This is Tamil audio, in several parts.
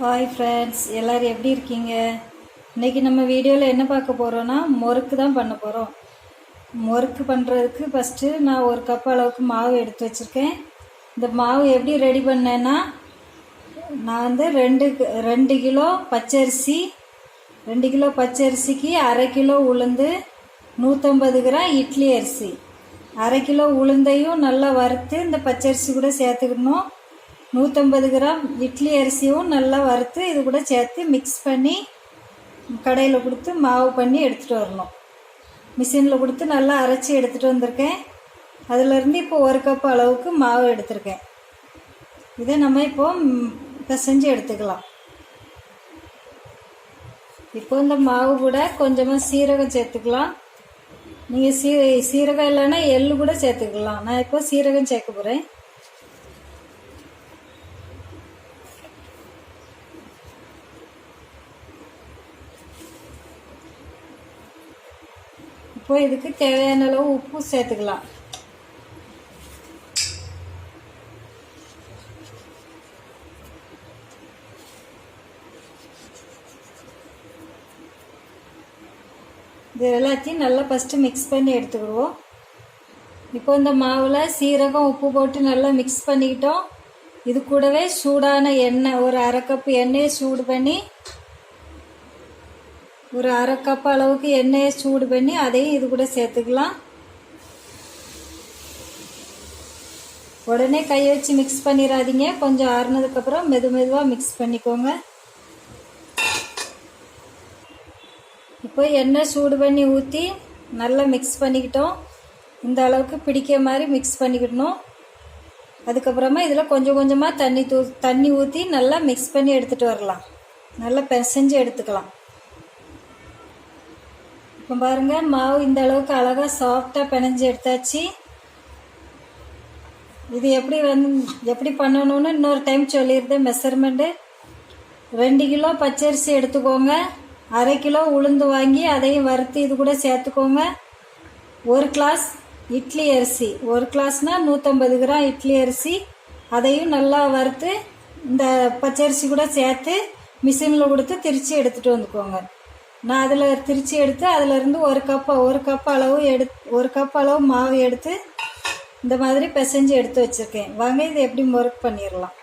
ஹாய் ஃப்ரெண்ட்ஸ், எல்லோரும் எப்படி இருக்கீங்க? இன்றைக்கி நம்ம வீடியோவில் என்ன பார்க்க போகிறோன்னா முறுக்கு தான் பண்ண போகிறோம். முறுக்கு பண்ணுறதுக்கு ஃபஸ்ட்டு நான் ஒரு கப் அளவுக்கு மாவு எடுத்து வச்சுருக்கேன். இந்த மாவு எப்படி ரெடி பண்ணேன்னா, நான் வந்து ரெண்டு கிலோ பச்சரிசி, 2 கிலோ பச்சரிசிக்கு 1/2 கிலோ உளுந்து, 150 கிராம் இட்லி அரிசி, 1/2 கிலோ உளுந்தையும் நல்லா வறுத்து இந்த பச்சரிசி கூட சேர்த்துக்கணும். 150 கிராம் இட்லி அரிசியும் நல்லா வறுத்து இது கூட சேர்த்து மிக்ஸ் பண்ணி கடையில் கொடுத்து மாவு பண்ணி எடுத்துகிட்டு வரணும். மிஷினில் கொடுத்து நல்லா அரைச்சி எடுத்துகிட்டு வந்திருக்கேன். அதிலேருந்து இப்போ 1 கப் அளவுக்கு மாவு எடுத்திருக்கேன். இதை நம்ம இப்போ பிசைஞ்சு எடுத்துக்கலாம். இப்போ இந்த மாவு கூட கொஞ்சமாக சீரகம் சேர்த்துக்கலாம். நீங்கள் சீரகம் இல்லைன்னா எள்ளு கூட சேர்த்துக்கலாம். நான் இப்போ சீரகம் சேர்க்க போகிறேன். இப்போ இதுக்கு தேவையான அளவு உப்பு சேர்த்துக்கலாம். இது எல்லாத்தையும் நல்லா ஃபஸ்ட்டு மிக்ஸ் பண்ணி எடுத்துக்கிடுவோம். இப்போ இந்த மாவில் சீரகம் உப்பு போட்டு நல்லா மிக்ஸ் பண்ணிக்கிட்டோம். இது கூடவே சூடான எண்ணெய், ஒரு 1/2 கப் எண்ணெயை சூடு பண்ணி, ஒரு 1/2 கப் அளவுக்கு எண்ணெயை சூடு பண்ணி அதையும் இது கூட சேர்த்துக்கலாம். உடனே கை வச்சு மிக்ஸ் பண்ணிடாதீங்க. கொஞ்சம் ஆறுனதுக்கப்புறம் மெதுவாக மிக்ஸ் பண்ணிக்கோங்க. இப்போ எண்ணெய் சூடு பண்ணி ஊற்றி நல்லா மிக்ஸ் பண்ணிக்கிட்டோம். இந்த அளவுக்கு பிடிக்கிற மாதிரி மிக்ஸ் பண்ணிக்கிடணும். அதுக்கப்புறமா இதில் கொஞ்சம் கொஞ்சமாக தண்ணி ஊற்றி நல்லா மிக்ஸ் பண்ணி எடுத்துகிட்டு வரலாம். நல்லா பிசைஞ்சு எடுத்துக்கலாம். இப்போ பாருங்கள், மாவு இந்த அளவுக்கு அழகாக சாஃப்டாக பிணைஞ்சு எடுத்தாச்சு. இது எப்படி பண்ணணும்னு இன்னொரு டைம் சொல்லியிருந்தேன். மெஷர்மெண்ட்டு 2 கிலோ பச்சரிசி எடுத்துக்கோங்க. 1/2 கிலோ உளுந்து வாங்கி அதையும் வறுத்து இது கூட சேர்த்துக்கோங்க. 1 கிளாஸ் இட்லி அரிசி, 1 கிளாஸ்னால் 150 கிராம் இட்லி அரிசி, அதையும் நல்லா வறுத்து இந்த பச்சரிசி கூட சேர்த்து மிஷினில் கொடுத்து திரித்து எடுத்துகிட்டு வந்துக்கோங்க. நான் அதில் திரித்து எடுத்து அதிலேருந்து ஒரு கப் அளவு மாவு எடுத்து இந்த மாதிரி பிசைஞ்சு எடுத்து வச்சுருக்கேன். வாங்க இதை எப்படி முறுக்கு பண்ணிடலாம்.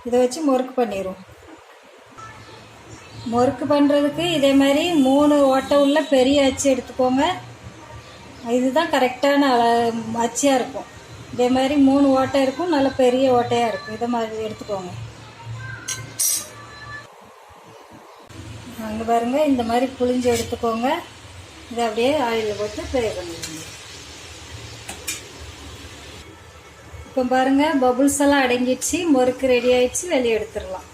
இதை வச்சு முறுக்கு பண்ணிடுவோம். முறுக்கு பண்ணுறதுக்கு இதே மாதிரி 3 ஓட்டை உள்ள பெரிய அச்சு எடுத்துக்கோங்க. இதுதான் கரெக்டான அச்சியாக இருக்கும். இதே மாதிரி 3 ஓட்டை இருக்கும், நல்ல பெரிய ஓட்டையாக இருக்கும். இதை மாதிரி எடுத்துக்கோங்க. அங்கே பாருங்கள், இந்த மாதிரி புளிஞ்சு எடுத்துக்கோங்க. இதை அப்படியே ஆயிலில் போட்டு ஃப்ரை பண்ணிடுங்க. இப்போ பாருங்கள், பபுள்ஸ் எல்லாம் அடங்கிடுச்சு, முறுக்கு ரெடி ஆயிடுச்சு. வெளியே எடுத்துடலாம்.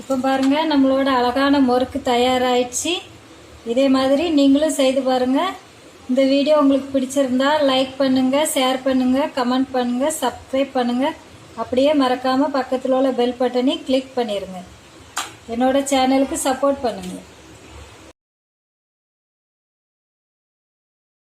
இப்போ பாருங்கள், நம்மளோட அழகான முறுக்கு தயாராகிடுச்சு. இதே மாதிரி நீங்களும் செய்து பாருங்கள். இந்த வீடியோ உங்களுக்கு பிடிச்சிருந்தா லைக் பண்ணுங்கள், ஷேர் பண்ணுங்கள், கமெண்ட் பண்ணுங்கள், சப்ஸ்கிரைப் பண்ணுங்கள். அப்படியே மறக்காமல் பக்கத்தில் உள்ள பெல் பட்டனை கிளிக் பண்ணிடுங்க. என்னோட சேனலுக்கு சப்போர்ட் பண்ணுங்கள்.